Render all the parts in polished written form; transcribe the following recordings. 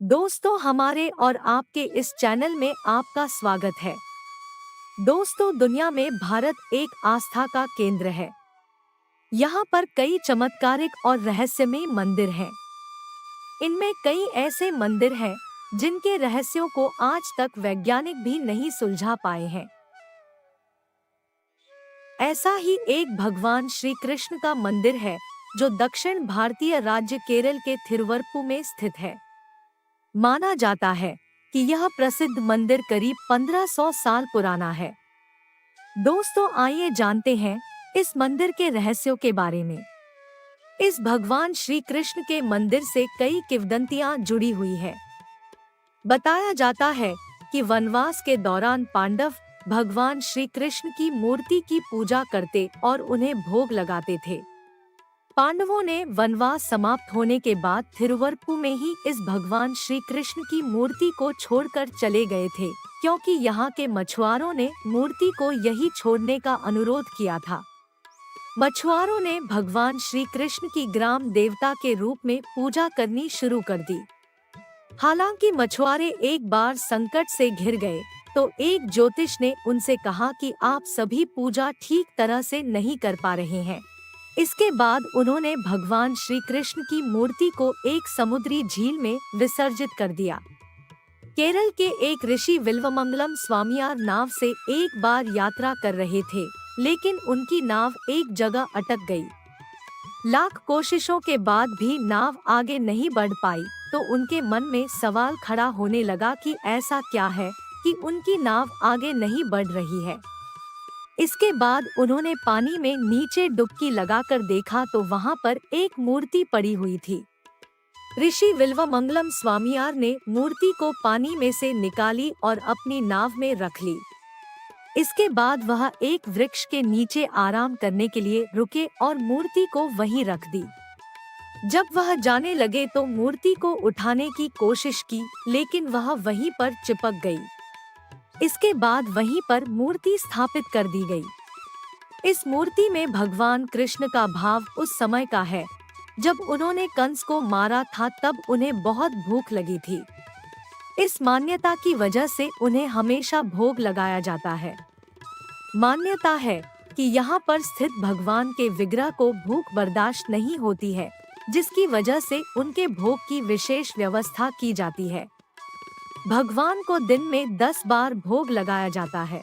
दोस्तों, हमारे और आपके इस चैनल में आपका स्वागत है। दोस्तों, दुनिया में भारत एक आस्था का केंद्र है। यहाँ पर कई चमत्कारिक और रहस्यमय मंदिर हैं। इनमें कई ऐसे मंदिर हैं जिनके रहस्यों को आज तक वैज्ञानिक भी नहीं सुलझा पाए हैं। ऐसा ही एक भगवान श्री कृष्ण का मंदिर है जो दक्षिण भारतीय राज्य केरल के थिरुवरप्पू में स्थित है। माना जाता है कि यह प्रसिद्ध मंदिर करीब 1500 साल पुराना है। दोस्तों, आइए जानते हैं इस मंदिर के रहस्यों के बारे में। इस भगवान श्री कृष्ण के मंदिर से कई किंवदंतियां जुड़ी हुई है। बताया जाता है कि वनवास के दौरान पांडव भगवान श्री कृष्ण की मूर्ति की पूजा करते और उन्हें भोग लगाते थे। पांडवों ने वनवास समाप्त होने के बाद थिरुवरप्पू में ही इस भगवान श्री कृष्ण की मूर्ति को छोड़कर चले गए थे, क्योंकि यहाँ के मछुआरों ने मूर्ति को यही छोड़ने का अनुरोध किया था। मछुआरों ने भगवान श्री कृष्ण की ग्राम देवता के रूप में पूजा करनी शुरू कर दी। हालांकि मछुआरे एक बार संकट से घिर गए तो एक ज्योतिष ने उनसे कहा कि आप सभी पूजा ठीक तरह से नहीं कर पा रहे हैं। इसके बाद उन्होंने भगवान श्री कृष्ण की मूर्ति को एक समुद्री झील में विसर्जित कर दिया। केरल के एक ऋषि विल्वमंगलम स्वामियार नाव से एक बार यात्रा कर रहे थे, लेकिन उनकी नाव एक जगह अटक गई। लाख कोशिशों के बाद भी नाव आगे नहीं बढ़ पाई, तो उनके मन में सवाल खड़ा होने लगा कि ऐसा क्या है कि उनकी नाव आगे नहीं बढ़ रही है। इसके बाद उन्होंने पानी में नीचे डुबकी लगाकर देखा तो वहां पर एक मूर्ति पड़ी हुई थी। ऋषि विल्वमंगलम स्वामियार ने मूर्ति को पानी में से निकाली और अपनी नाव में रख ली। इसके बाद वह एक वृक्ष के नीचे आराम करने के लिए रुके और मूर्ति को वहीं रख दी। जब वह जाने लगे तो मूर्ति को उठाने की कोशिश की, लेकिन वह वहीं पर चिपक गई। इसके बाद वहीं पर मूर्ति स्थापित कर दी गई। इस मूर्ति में भगवान कृष्ण का भाव उस समय का है जब उन्होंने कंस को मारा था, तब उन्हें बहुत भूख लगी थी। इस मान्यता की वजह से उन्हें हमेशा भोग लगाया जाता है। मान्यता है कि यहाँ पर स्थित भगवान के विग्रह को भूख बर्दाश्त नहीं होती है, जिसकी वजह से उनके भोग की विशेष व्यवस्था की जाती है। भगवान को दिन में 10 बार भोग लगाया जाता है।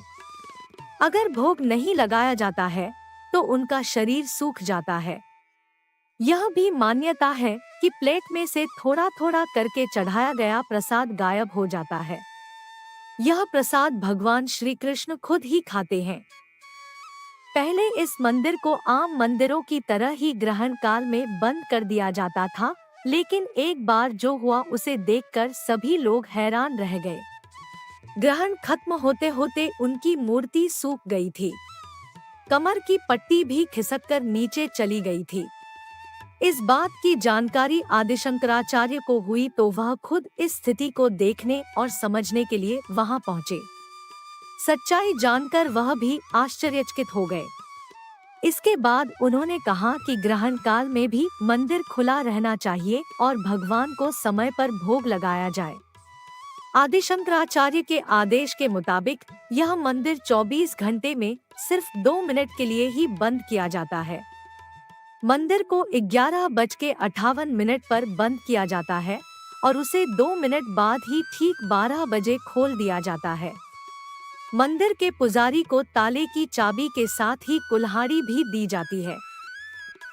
अगर भोग नहीं लगाया जाता है तो उनका शरीर सूख जाता है। यह भी मान्यता है कि प्लेट में से थोड़ा थोड़ा करके चढ़ाया गया प्रसाद गायब हो जाता है। यह प्रसाद भगवान श्री कृष्ण खुद ही खाते हैं। पहले इस मंदिर को आम मंदिरों की तरह ही ग्रहण काल में बंद कर दिया जाता था, लेकिन एक बार जो हुआ उसे देखकर सभी लोग हैरान रह गए। ग्रहण खत्म होते होते उनकी मूर्ति सूख गई थी। कमर की पट्टी भी खिसककर नीचे चली गई थी। इस बात की जानकारी आदि शंकराचार्य को हुई तो वह खुद इस स्थिति को देखने और समझने के लिए वहां पहुंचे। सच्चाई जानकर वह भी आश्चर्यचकित हो गए। इसके बाद उन्होंने कहा कि ग्रहण काल में भी मंदिर खुला रहना चाहिए और भगवान को समय पर भोग लगाया जाए। आदि शंकराचार्य के आदेश के मुताबिक यह मंदिर 24 घंटे में सिर्फ 2 मिनट के लिए ही बंद किया जाता है। मंदिर को 11:58 पर बंद किया जाता है और उसे 2 मिनट बाद ही ठीक 12 बजे खोल दिया जाता है। मंदिर के पुजारी को ताले की चाबी के साथ ही कुल्हाड़ी भी दी जाती है।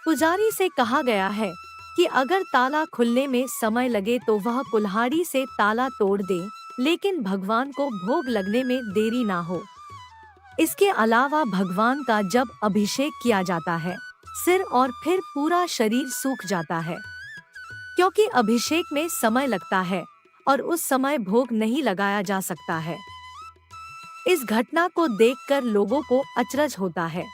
पुजारी से कहा गया है कि अगर ताला खुलने में समय लगे तो वह कुल्हाड़ी से ताला तोड़ दे, लेकिन भगवान को भोग लगने में देरी ना हो। इसके अलावा भगवान का जब अभिषेक किया जाता है, सिर और फिर पूरा शरीर सूख जाता है, क्योंकि अभिषेक में समय लगता है और उस समय भोग नहीं लगाया जा सकता है। इस घटना को देखकर लोगों को अचरज होता है।